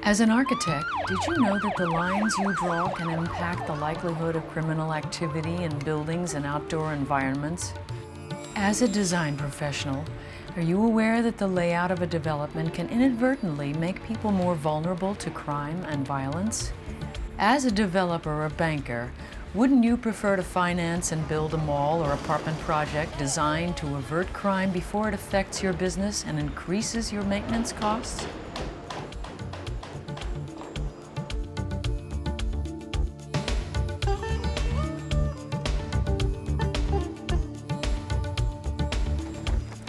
As an architect, did you know that the lines you draw can impact the likelihood of criminal activity in buildings and outdoor environments? As a design professional, are you aware that the layout of a development can inadvertently make people more vulnerable to crime and violence? As a developer or banker, wouldn't you prefer to finance and build a mall or apartment project designed to avert crime before it affects your business and increases your maintenance costs?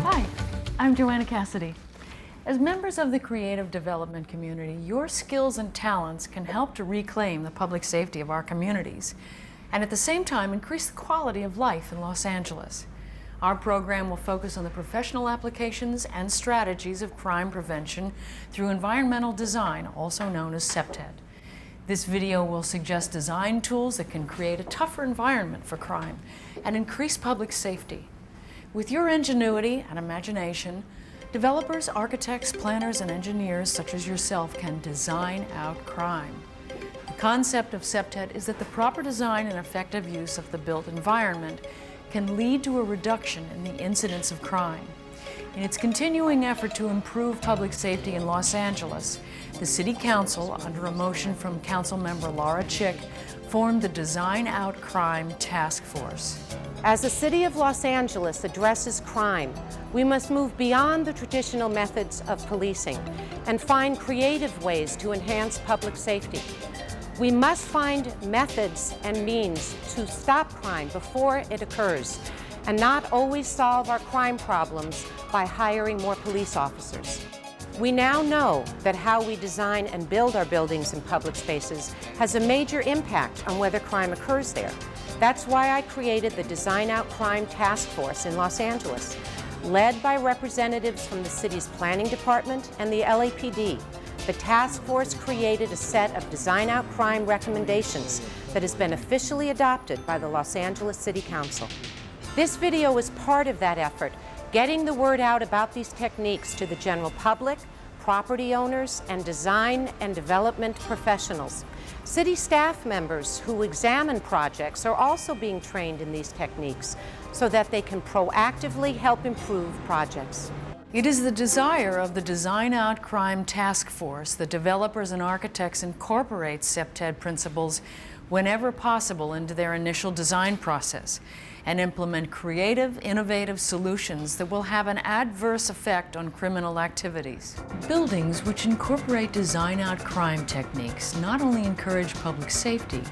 Hi, I'm Joanna Cassidy. As members of the creative development community, your skills and talents can help to reclaim the public safety of our communities and at the same time increase the quality of life in Los Angeles. Our program will focus on the professional applications and strategies of crime prevention through environmental design, also known as Sep-Ted. This video will suggest design tools that can create a tougher environment for crime and increase public safety. With your ingenuity and imagination, developers, architects, planners, and engineers such as yourself can design out crime. The concept of Sep-Ted is that the proper design and effective use of the built environment can lead to a reduction in the incidence of crime. In its continuing effort to improve public safety in Los Angeles, the City Council, under a motion from Councilmember Laura Chick, formed the Design Out Crime Task Force. As the City of Los Angeles addresses crime, we must move beyond the traditional methods of policing and find creative ways to enhance public safety. We must find methods and means to stop crime before it occurs and not always solve our crime problems by hiring more police officers. We now know that how we design and build our buildings and public spaces has a major impact on whether crime occurs there. That's why I created the Design Out Crime Task Force in Los Angeles, led by representatives from the city's planning department and the LAPD. The task force created a set of Design Out Crime recommendations that has been officially adopted by the Los Angeles City Council. This video is part of that effort, getting the word out about these techniques to the general public, property owners, and design and development professionals. City staff members who examine projects are also being trained in these techniques so that they can proactively help improve projects. It is the desire of the Design Out Crime Task Force that developers and architects incorporate Septet principles whenever possible into their initial design process and implement creative, innovative solutions that will have an adverse effect on criminal activities. Buildings which incorporate design out crime techniques not only encourage public safety,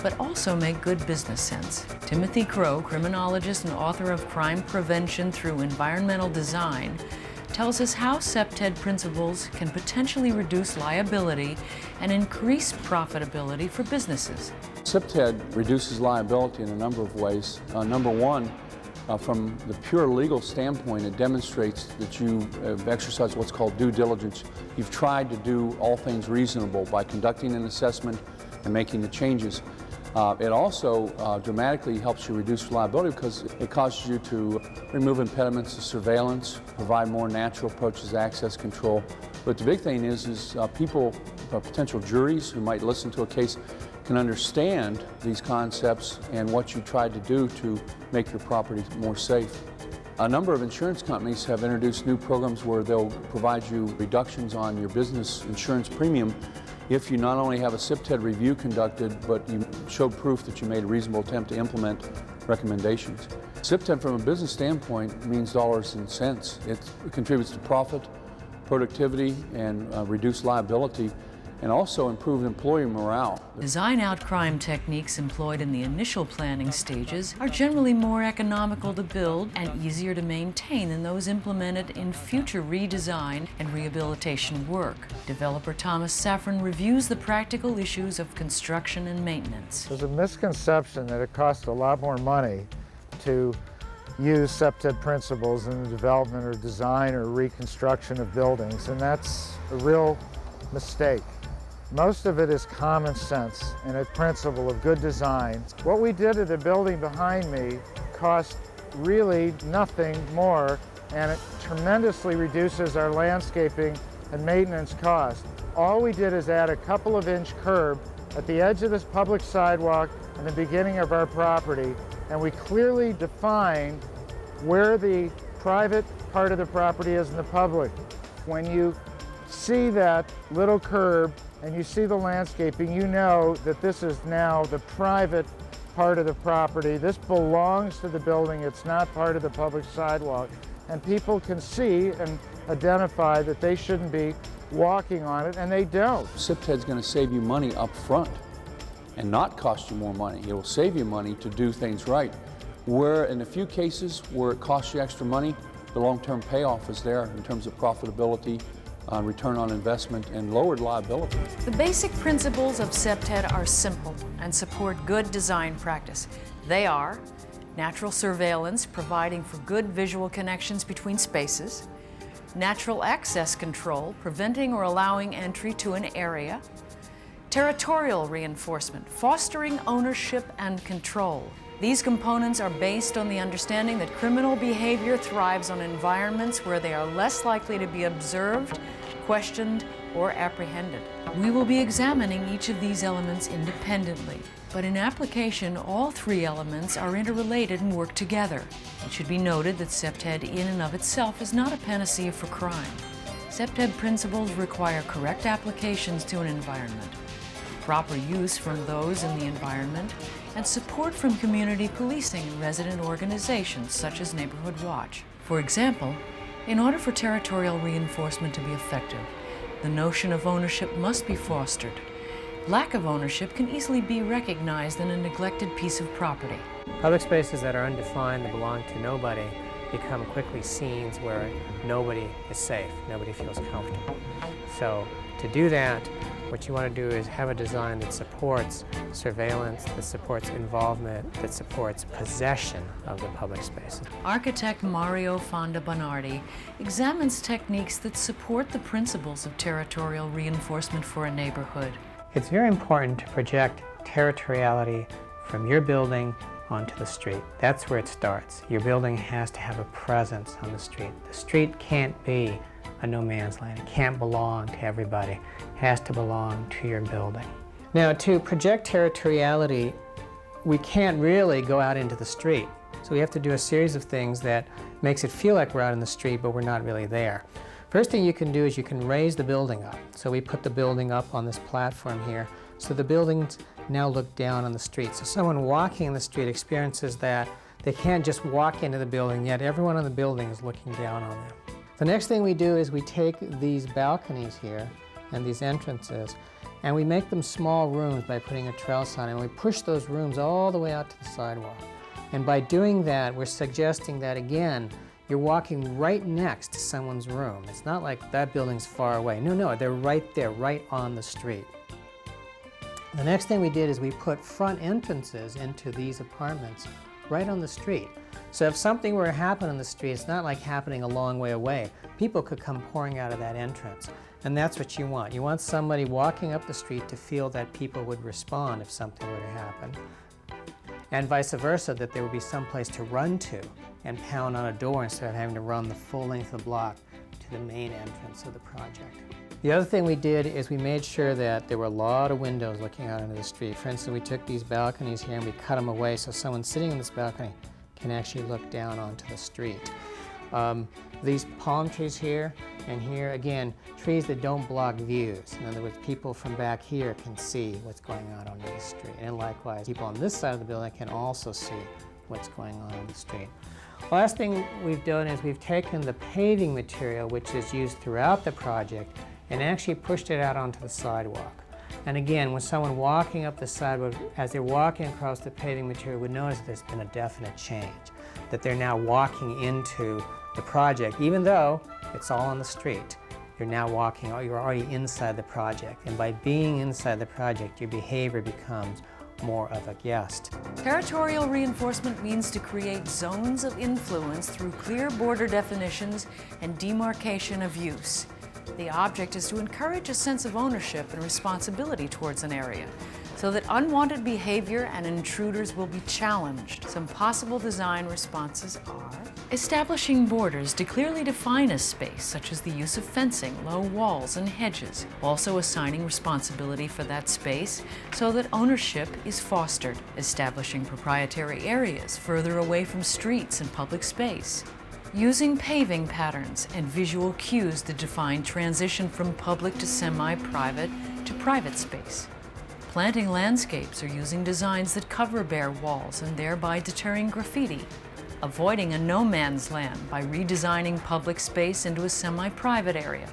but also make good business sense. Timothy Crow, criminologist and author of Crime Prevention Through Environmental Design, tells us how Septet principles can potentially reduce liability and increase profitability for businesses. Sep-Ted reduces liability in a number of ways. Number one, from the pure legal standpoint, it demonstrates that you have exercised what's called due diligence. You've tried to do all things reasonable by conducting an assessment and making the changes. It also dramatically helps you reduce liability because it causes you to remove impediments to surveillance, provide more natural approaches to access control. But the big thing is people, potential juries who might listen to a case, can understand these concepts and what you tried to do to make your property more safe. A number of insurance companies have introduced new programs where they'll provide you reductions on your business insurance premium if you not only have a Sep-Ted review conducted, but you showed proof that you made a reasonable attempt to implement recommendations. Sep-Ted from a business standpoint means dollars and cents. It contributes to profit, productivity, and reduced liability, and also improve employee morale. Design out crime techniques employed in the initial planning stages are generally more economical to build and easier to maintain than those implemented in future redesign and rehabilitation work. Developer Thomas Safran reviews the practical issues of construction and maintenance. There's a misconception that it costs a lot more money to use Septet principles in the development or design or reconstruction of buildings, and that's a real mistake. Most of it is common sense and a principle of good design. What we did at the building behind me cost really nothing more, and it tremendously reduces our landscaping and maintenance cost. All we did is add a couple of inch curb at the edge of this public sidewalk in the beginning of our property, and we clearly defined where the private part of the property is in the public. When you see that little curb and you see the landscaping, you know that this is now the private part of the property. This belongs to the building. It's not part of the public sidewalk. And people can see and identify that they shouldn't be walking on it, and they don't. Sep-Ted's going to save you money up front and not cost you more money. It will save you money to do things right. Where in a few cases where it costs you extra money, the long-term payoff is there in terms of profitability, return on investment, and lowered liability. The basic principles of Sep-Ted are simple and support good design practice. They are natural surveillance, providing for good visual connections between spaces; natural access control, preventing or allowing entry to an area; territorial reinforcement, fostering ownership and control. These components are based on the understanding that criminal behavior thrives on environments where they are less likely to be observed, questioned, or apprehended. We will be examining each of these elements independently, but in application, all three elements are interrelated and work together. It should be noted that Sep-Ted in and of itself is not a panacea for crime. Septet principles require correct applications to an environment, proper use from those in the environment, and support from community policing and resident organizations such as Neighborhood Watch. For example, in order for territorial reinforcement to be effective, the notion of ownership must be fostered. Lack of ownership can easily be recognized in a neglected piece of property. Public spaces that are undefined, that belong to nobody, become quickly scenes where nobody is safe, nobody feels comfortable. So to do that, what you want to do is have a design that supports surveillance, that supports involvement, that supports possession of the public spaces. Architect Mario Fonda Bonardi examines techniques that support the principles of territorial reinforcement for a neighborhood. It's very important to project territoriality from your building onto the street. That's where it starts. Your building has to have a presence on the street. The street can't be a no man's land. It can't belong to everybody. It has to belong to your building. Now, to project territoriality, we can't really go out into the street. So we have to do a series of things that makes it feel like we're out in the street, but we're not really there. First thing you can do is you can raise the building up. So we put the building up on this platform here, so the buildings now look down on the street. So someone walking in the street experiences that they can't just walk into the building, yet everyone in the building is looking down on them. The next thing we do is we take these balconies here and these entrances, and we make them small rooms by putting a trellis on, and we push those rooms all the way out to the sidewalk. And by doing that, we're suggesting that, again, you're walking right next to someone's room. It's not like that building's far away. No, they're right there, right on the street. The next thing we did is we put front entrances into these apartments right on the street. So if something were to happen on the street, it's not like happening a long way away. People could come pouring out of that entrance. And that's what you want. You want somebody walking up the street to feel that people would respond if something were to happen. And vice versa, that there would be some place to run to and pound on a door instead of having to run the full length of the block to the main entrance of the project. The other thing we did is we made sure that there were a lot of windows looking out into the street. For instance, we took these balconies here and we cut them away so someone sitting in this balcony can actually look down onto the street. These palm trees here and here, again, trees that don't block views. In other words, people from back here can see what's going on the street. And likewise, people on this side of the building can also see what's going on the street. The last thing we've done is we've taken the paving material, which is used throughout the project, and actually pushed it out onto the sidewalk. And again, when someone walking up the sidewalk, as they're walking across the paving material, would notice there's been a definite change, that they're now walking into the project, even though it's all on the street. You're now walking, you're already inside the project, and by being inside the project, your behavior becomes more of a guest. Territorial reinforcement means to create zones of influence through clear border definitions and demarcation of use. The object is to encourage a sense of ownership and responsibility towards an area, so that unwanted behavior and intruders will be challenged. Some possible design responses are Establishing borders to clearly define a space, such as the use of fencing, low walls, and hedges. Also assigning responsibility for that space so that ownership is fostered. Establishing proprietary areas further away from streets and public space. Using paving patterns and visual cues to define transition from public to semi-private to private space. Planting landscapes or using designs that cover bare walls and thereby deterring graffiti. Avoiding a no man's land by redesigning public space into a semi-private area,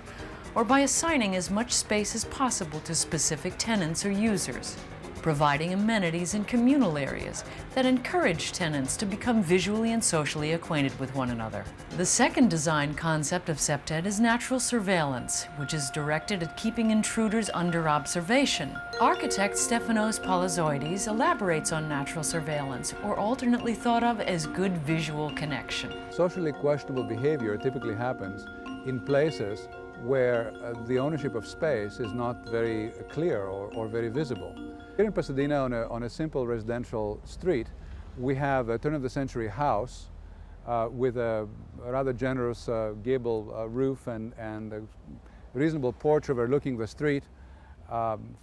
or by assigning as much space as possible to specific tenants or users. Providing amenities in communal areas that encourage tenants to become visually and socially acquainted with one another. The second design concept of Sep-Ted is natural surveillance, which is directed at keeping intruders under observation. Architect Stefanos Palazoides elaborates on natural surveillance, or alternately thought of as good visual connection. Socially questionable behavior typically happens in places where the ownership of space is not very clear or very visible. Here in Pasadena, on a simple residential street, we have a turn-of-the-century house with a rather generous gable roof and a reasonable porch overlooking the street,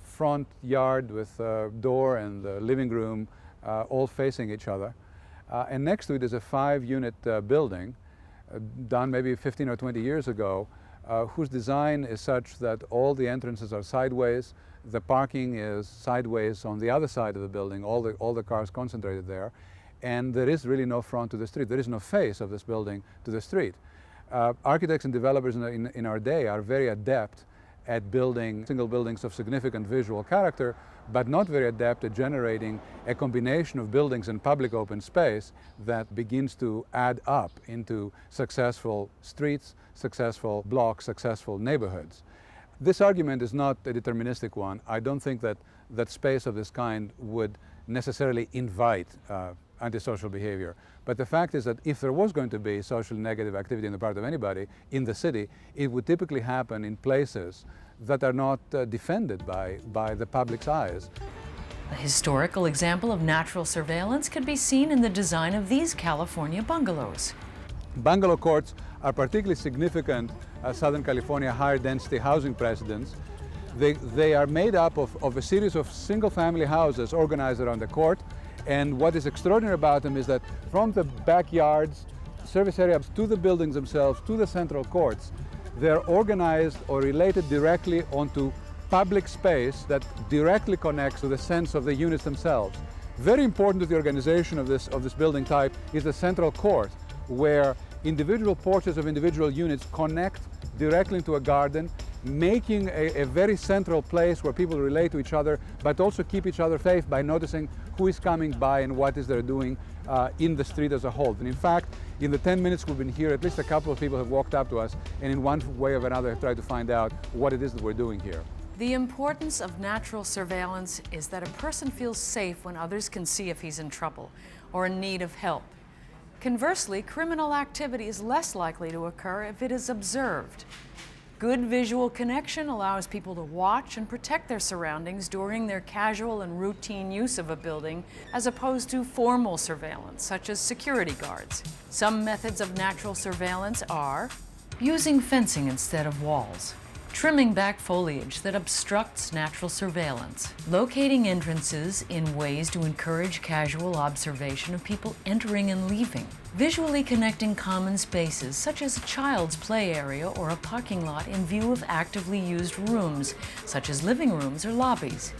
front yard with door and living room all facing each other. And next to it is a 5-unit building done maybe 15 or 20 years ago, whose design is such that all the entrances are sideways. The parking is sideways on the other side of the building, all the cars concentrated there, and there is really no front to the street. There is no face of this building to the street. Architects and developers in our day are very adept at building single buildings of significant visual character, but not very adept at generating a combination of buildings and public open space that begins to add up into successful streets, successful blocks, successful neighborhoods. This argument is not a deterministic one. I don't think that space of this kind would necessarily invite antisocial behavior. But the fact is that if there was going to be socially negative activity on the part of anybody in the city, it would typically happen in places that are not defended by the public's eyes. A historical example of natural surveillance can be seen in the design of these California bungalows. Bungalow courts are particularly significant Southern California higher density housing precedents. They are made up of a series of single-family houses organized around the court, and what is extraordinary about them is that from the backyards, service areas, to the buildings themselves, to the central courts, they're organized or related directly onto public space that directly connects to the sense of the units themselves. Very important to the organization of this building type is the central court, where individual porches of individual units connect directly into a garden, making a very central place where people relate to each other, but also keep each other safe by noticing who is coming by and what is they're doing in the street as a whole. And in fact, in the 10 minutes we've been here, at least a couple of people have walked up to us and in one way or another have tried to find out what it is that we're doing here. The importance of natural surveillance is that a person feels safe when others can see if he's in trouble or in need of help. Conversely, criminal activity is less likely to occur if it is observed. Good visual connection allows people to watch and protect their surroundings during their casual and routine use of a building, as opposed to formal surveillance, such as security guards. Some methods of natural surveillance are using fencing instead of walls, trimming back foliage that obstructs natural surveillance, locating entrances in ways to encourage casual observation of people entering and leaving, visually connecting common spaces such as a child's play area or a parking lot in view of actively used rooms such as living rooms or lobbies,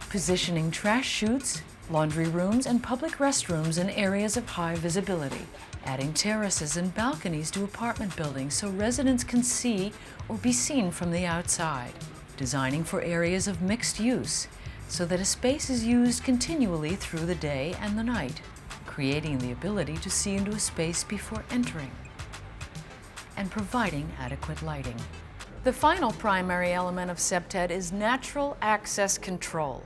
positioning trash chutes, laundry rooms, and public restrooms in areas of high visibility, adding terraces and balconies to apartment buildings so residents can see or be seen from the outside, designing for areas of mixed use so that a space is used continually through the day and the night, creating the ability to see into a space before entering, and providing adequate lighting. The final primary element of Sep-Ted is natural access control.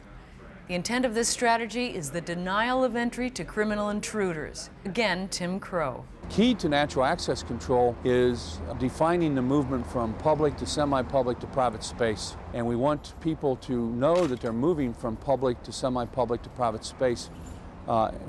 The intent of this strategy is the denial of entry to criminal intruders. Again, Tim Crow. Key to natural access control is defining the movement from public to semi-public to private space. And we want people to know that they're moving from public to semi-public to private space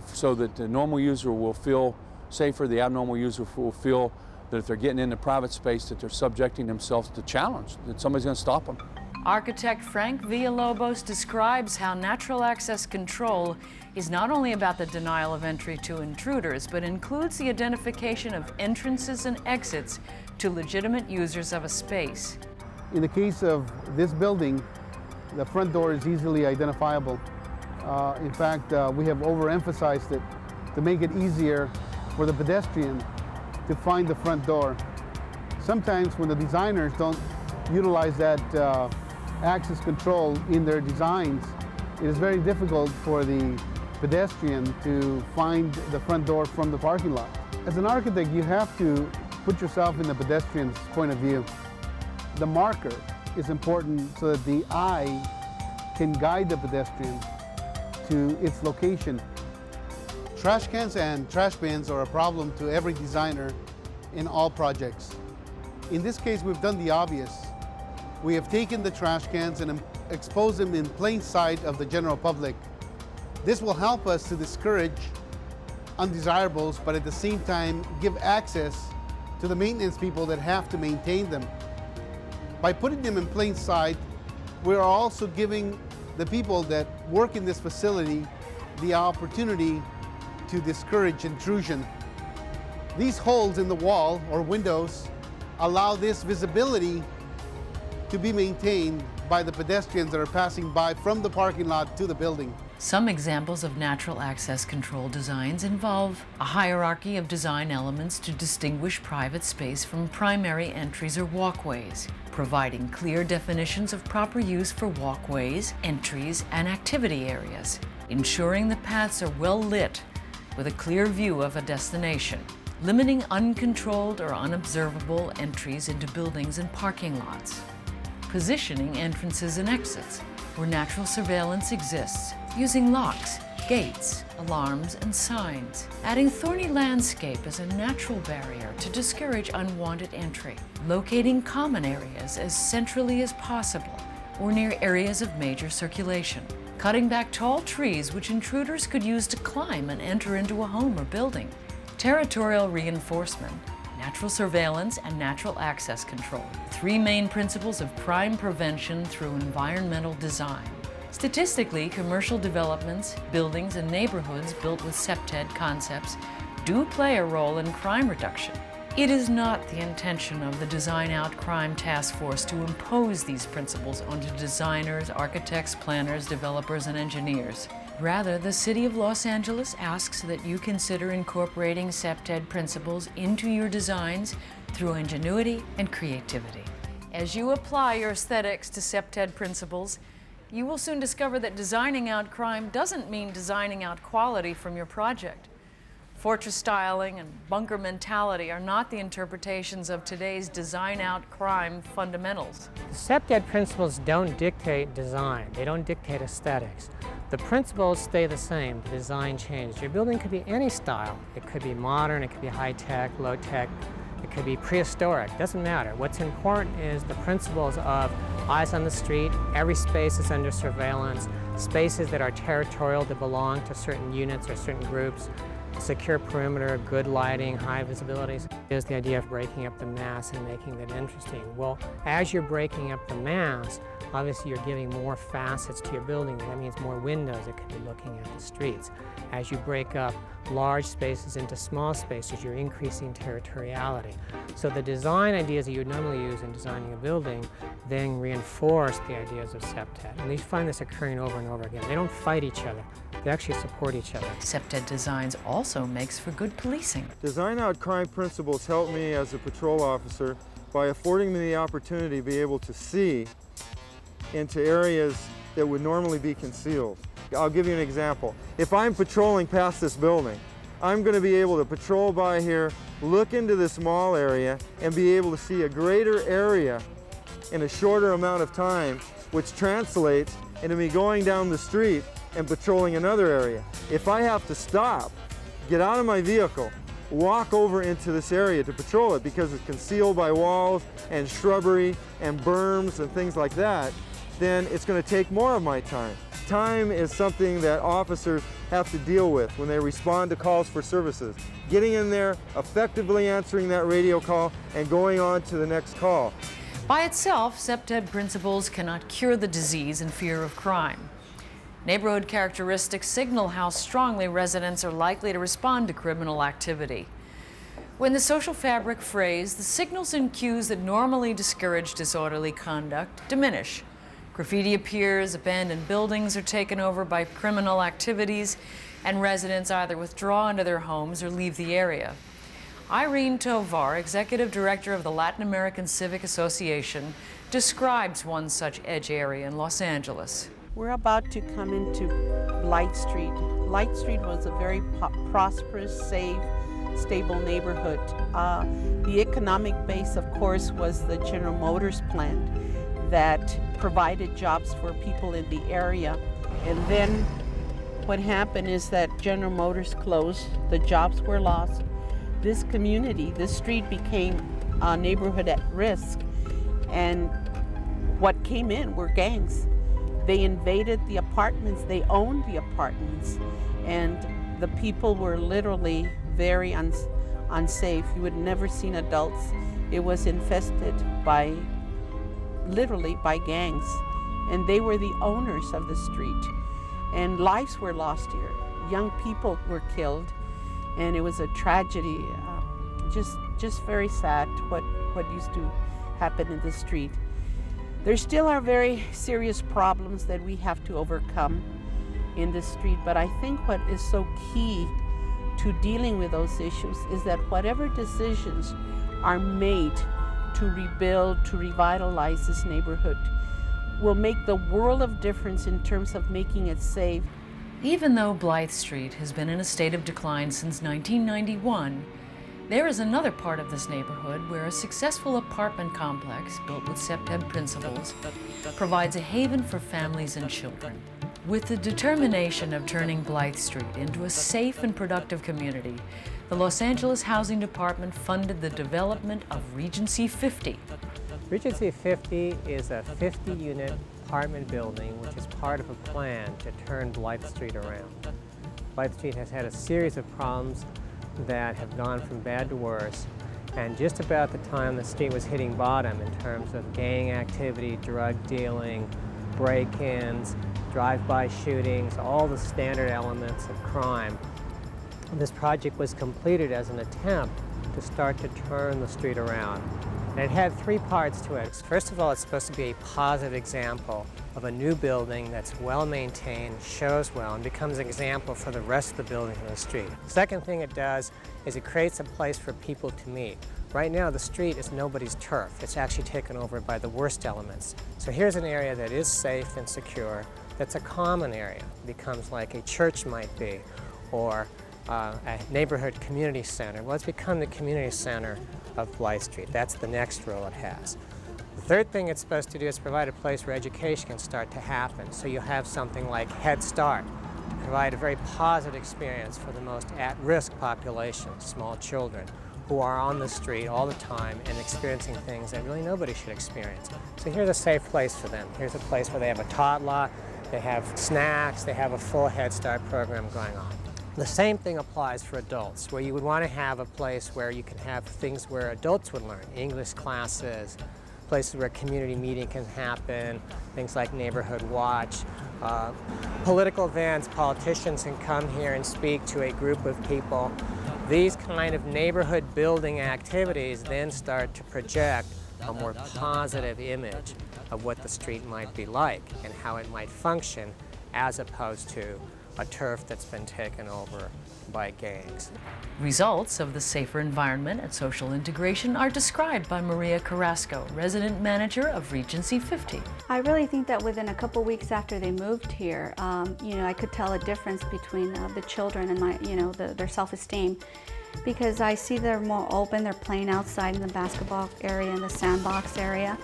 so that the normal user will feel safer. The abnormal user will feel that if they're getting into private space, that they're subjecting themselves to challenge, that somebody's going to stop them. Architect Frank Villalobos describes how natural access control is not only about the denial of entry to intruders, but includes the identification of entrances and exits to legitimate users of a space. In the case of this building, the front door is easily identifiable. In fact, we have overemphasized it to make it easier for the pedestrian to find the front door. Sometimes when the designers don't utilize that access control in their designs, it is very difficult for the pedestrian to find the front door from the parking lot. As an architect, you have to put yourself in the pedestrian's point of view. The marker is important so that the eye can guide the pedestrian to its location. Trash cans and trash bins are a problem to every designer in all projects. In this case, we've done the obvious. We have taken the trash cans and exposed them in plain sight of the general public. This will help us to discourage undesirables, but at the same time give access to the maintenance people that have to maintain them. By putting them in plain sight, we are also giving the people that work in this facility the opportunity to discourage intrusion. These holes in the wall or windows allow this visibility to be maintained by the pedestrians that are passing by from the parking lot to the building. Some examples of natural access control designs involve a hierarchy of design elements to distinguish private space from primary entries or walkways, providing clear definitions of proper use for walkways, entries, and activity areas, ensuring the paths are well lit with a clear view of a destination, limiting uncontrolled or unobservable entries into buildings and parking lots, positioning entrances and exits where natural surveillance exists, using locks, gates, alarms, and signs, adding thorny landscape as a natural barrier to discourage unwanted entry, locating common areas as centrally as possible or near areas of major circulation, cutting back tall trees which intruders could use to climb and enter into a home or building, territorial reinforcement, natural surveillance, and natural access control. Three main principles of crime prevention through environmental design. Statistically, commercial developments, buildings, and neighborhoods built with Sep-Ted concepts do play a role in crime reduction. It is not the intention of the Design Out Crime Task Force to impose these principles onto designers, architects, planners, developers, and engineers. Rather, the City of Los Angeles asks that you consider incorporating Septet principles into your designs through ingenuity and creativity. As you apply your aesthetics to Septet principles, you will soon discover that designing out crime doesn't mean designing out quality from your project. Fortress styling and bunker mentality are not the interpretations of today's design out crime fundamentals. The Septet principles don't dictate design. They don't dictate aesthetics. The principles stay the same. The design changes. Your building could be any style. It could be modern, it could be high-tech, low-tech, it could be prehistoric. Doesn't matter. What's important is the principles of eyes on the street, every space is under surveillance, spaces that are territorial that belong to certain units or certain groups, secure perimeter, good lighting, high visibilities. Is the idea of breaking up the mass and making that interesting. Well, as you're breaking up the mass, obviously you're giving more facets to your building. That means more windows that can be looking at the streets. As you break up large spaces into small spaces, you're increasing territoriality. So the design ideas that you would normally use in designing a building then reinforce the ideas of Sep-Ted. And you find this occurring over and over again. They don't fight each other. They actually support each other. Septet Designs also makes for good policing. Design Out Crime principles help me as a patrol officer by affording me the opportunity to be able to see into areas that would normally be concealed. I'll give you an example. If I'm patrolling past this building, I'm going to be able to patrol by here, look into this mall area, and be able to see a greater area in a shorter amount of time, which translates into me going down the street and patrolling another area. If I have to stop, get out of my vehicle, walk over into this area to patrol it because it's concealed by walls and shrubbery and berms and things like that, then it's going to take more of my time. Time is something that officers have to deal with when they respond to calls for services. Getting in there, effectively answering that radio call, and going on to the next call. By itself, Septet Principles cannot cure the disease and fear of crime. Neighborhood characteristics signal how strongly residents are likely to respond to criminal activity. When the social fabric frays, the signals and cues that normally discourage disorderly conduct diminish. Graffiti appears, abandoned buildings are taken over by criminal activities, and residents either withdraw into their homes or leave the area. Irene Tovar, Executive Director of the Latin American Civic Association, describes one such edge area in Los Angeles. We're about to come into Blight Street. Blight Street was a very prosperous, safe, stable neighborhood. The economic base, of course, was the General Motors plant that provided jobs for people in the area. And then what happened is that General Motors closed, the jobs were lost. This community, this street became a neighborhood at risk. And what came in were gangs. They invaded the apartments, they owned the apartments, and the people were literally very unsafe. You would never seen adults. It was infested by, literally by gangs, and they were the owners of the street. And lives were lost here. Young people were killed, and it was a tragedy. Just very sad what used to happen in the street. There still are very serious problems that we have to overcome in the street, but I think what is so key to dealing with those issues is that whatever decisions are made to rebuild, to revitalize this neighborhood, will make the world of difference in terms of making it safe. Even though Blight Street has been in a state of decline since 1991, there is another part of this neighborhood where a successful apartment complex built with Septet Principles provides a haven for families and children. With the determination of turning Blight Street into a safe and productive community, the Los Angeles Housing Department funded the development of Regency 50. Regency 50 is a 50-unit apartment building which is part of a plan to turn Blight Street around. Blight Street has had a series of problems that have gone from bad to worse, and just about the time the street was hitting bottom in terms of gang activity, drug dealing, break-ins, drive-by shootings, all the standard elements of crime, this project was completed as an attempt to start to turn the street around. And it had three parts to it. First of all, it's supposed to be a positive example of a new building that's well maintained, shows well, and becomes an example for the rest of the buildings on the street. Second thing it does is it creates a place for people to meet. Right now, the street is nobody's turf. It's actually taken over by the worst elements. So here's an area that is safe and secure, that's a common area. It becomes like a church might be, or a neighborhood community center. Well, it's become the community center of Blight Street. That's the next role it has. The third thing it's supposed to do is provide a place where education can start to happen. So you have something like Head Start, to provide a very positive experience for the most at-risk population, small children, who are on the street all the time and experiencing things that really nobody should experience. So here's a safe place for them. Here's a place where they have a toddler, they have snacks, they have a full Head Start program going on. The same thing applies for adults, where you would want to have a place where you can have things where adults would learn, English classes, places where community meeting can happen, things like Neighborhood Watch, political events, politicians can come here and speak to a group of people. These kind of neighborhood building activities then start to project a more positive image of what the street might be like and how it might function, as opposed to a turf that's been taken over by gangs. Results of the safer environment and social integration are described by Maria Carrasco, resident manager of Regency 50. I really think that within a couple weeks after they moved here, I could tell a difference between the children and their self-esteem, because I see they're more open, they're playing outside in the basketball area and the sandbox area,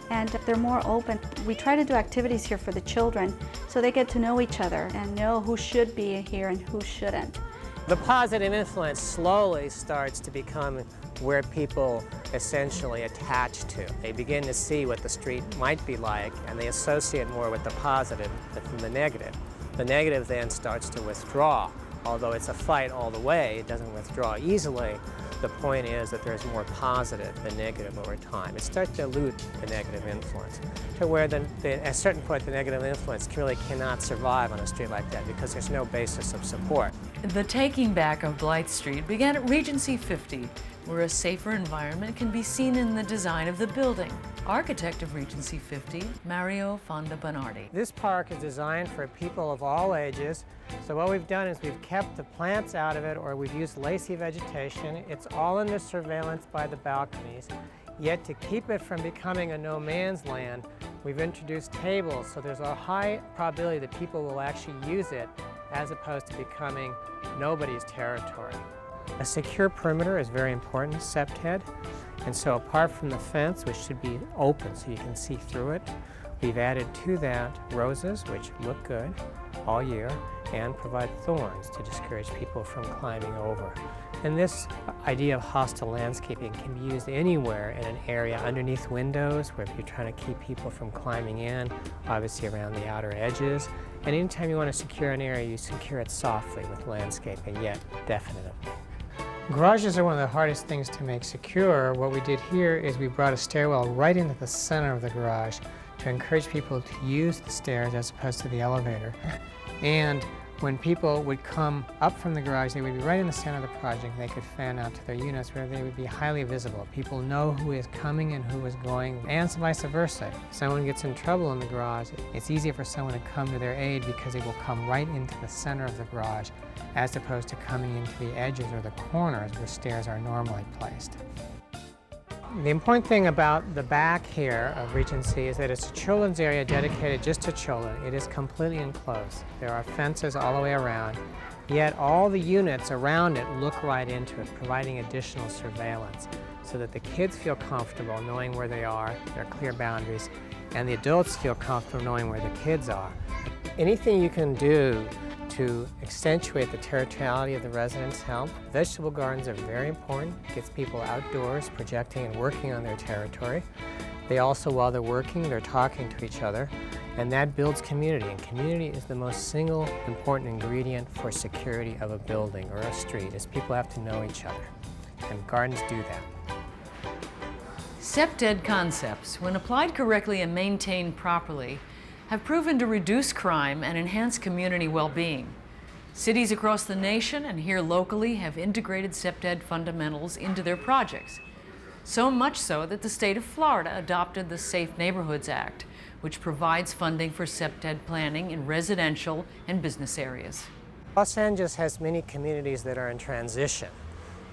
and they're more open. We try to do activities here for the children so they get to know each other and know who should be here and who shouldn't. The positive influence slowly starts to become where people essentially attach to. They begin to see what the street might be like, and they associate more with the positive than the negative. The negative then starts to withdraw. Although it's a fight all the way, it doesn't withdraw easily. The point is that there's more positive than negative over time. It starts to dilute the negative influence to where at a certain point the negative influence really cannot survive on a street like that because there's no basis of support. The taking back of Blight Street began at Regency 50, where a safer environment can be seen in the design of the building. Architect of Regency 50, Mario Fonda Bernardi. This park is designed for people of all ages. So what we've done is we've kept the plants out of it, or we've used lacy vegetation. It's all under surveillance by the balconies. Yet to keep it from becoming a no man's land, we've introduced tables, so there's a high probability that people will actually use it as opposed to becoming nobody's territory. A secure perimeter is very important, Sep-Ted. And so apart from the fence, which should be open so you can see through it, we've added to that roses, which look good all year, and provide thorns to discourage people from climbing over. And this idea of hostile landscaping can be used anywhere in an area underneath windows where you're trying to keep people from climbing in, obviously around the outer edges. And anytime you want to secure an area, you secure it softly with landscaping, yet definitive. Garages are one of the hardest things to make secure. What we did here is we brought a stairwell right into the center of the garage to encourage people to use the stairs as opposed to the elevator. And when people would come up from the garage, they would be right in the center of the project. They could fan out to their units where they would be highly visible. People know who is coming and who is going, and vice versa. If someone gets in trouble in the garage, it's easier for someone to come to their aid because they will come right into the center of the garage as opposed to coming into the edges or the corners where stairs are normally placed. The important thing about the back here of Regency is that it's a children's area dedicated just to children. It is completely enclosed. There are fences all the way around, yet all the units around it look right into it, providing additional surveillance so that the kids feel comfortable knowing where they are, there are clear boundaries, and the adults feel comfortable knowing where the kids are. Anything you can do to accentuate the territoriality of the residents help. Vegetable gardens are very important. It gets people outdoors, projecting and working on their territory. They also, while they're working, they're talking to each other, and that builds community. And community is the most single important ingredient for security of a building or a street, is people have to know each other. And gardens do that. Sep-Ted concepts, when applied correctly and maintained properly, have proven to reduce crime and enhance community well-being. Cities across the nation and here locally have integrated Sep-Ted fundamentals into their projects. So much so that the state of Florida adopted the Safe Neighborhoods Act, which provides funding for Sep-Ted planning in residential and business areas. Los Angeles has many communities that are in transition.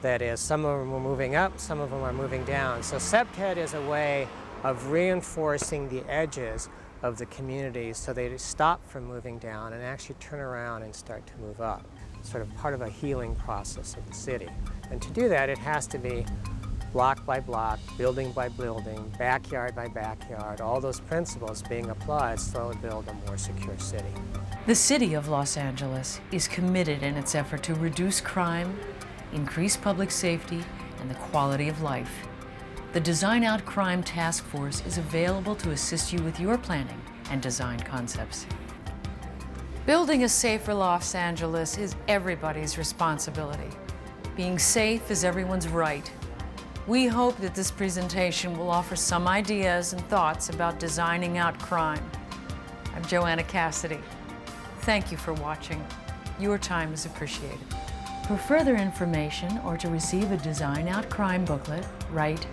That is, some of them are moving up, some of them are moving down. So Sep-Ted is a way of reinforcing the edges of the communities so they stop from moving down and actually turn around and start to move up. Sort of part of a healing process of the city. And to do that, it has to be block by block, building by building, backyard by backyard, all those principles being applied slowly build a more secure city. The city of Los Angeles is committed in its effort to reduce crime, increase public safety, and the quality of life. The Design Out Crime Task Force is available to assist you with your planning and design concepts. Building a safer Los Angeles is everybody's responsibility. Being safe is everyone's right. We hope that this presentation will offer some ideas and thoughts about designing out crime. I'm Joanna Cassidy. Thank you for watching. Your time is appreciated. For further information or to receive a Design Out Crime booklet, write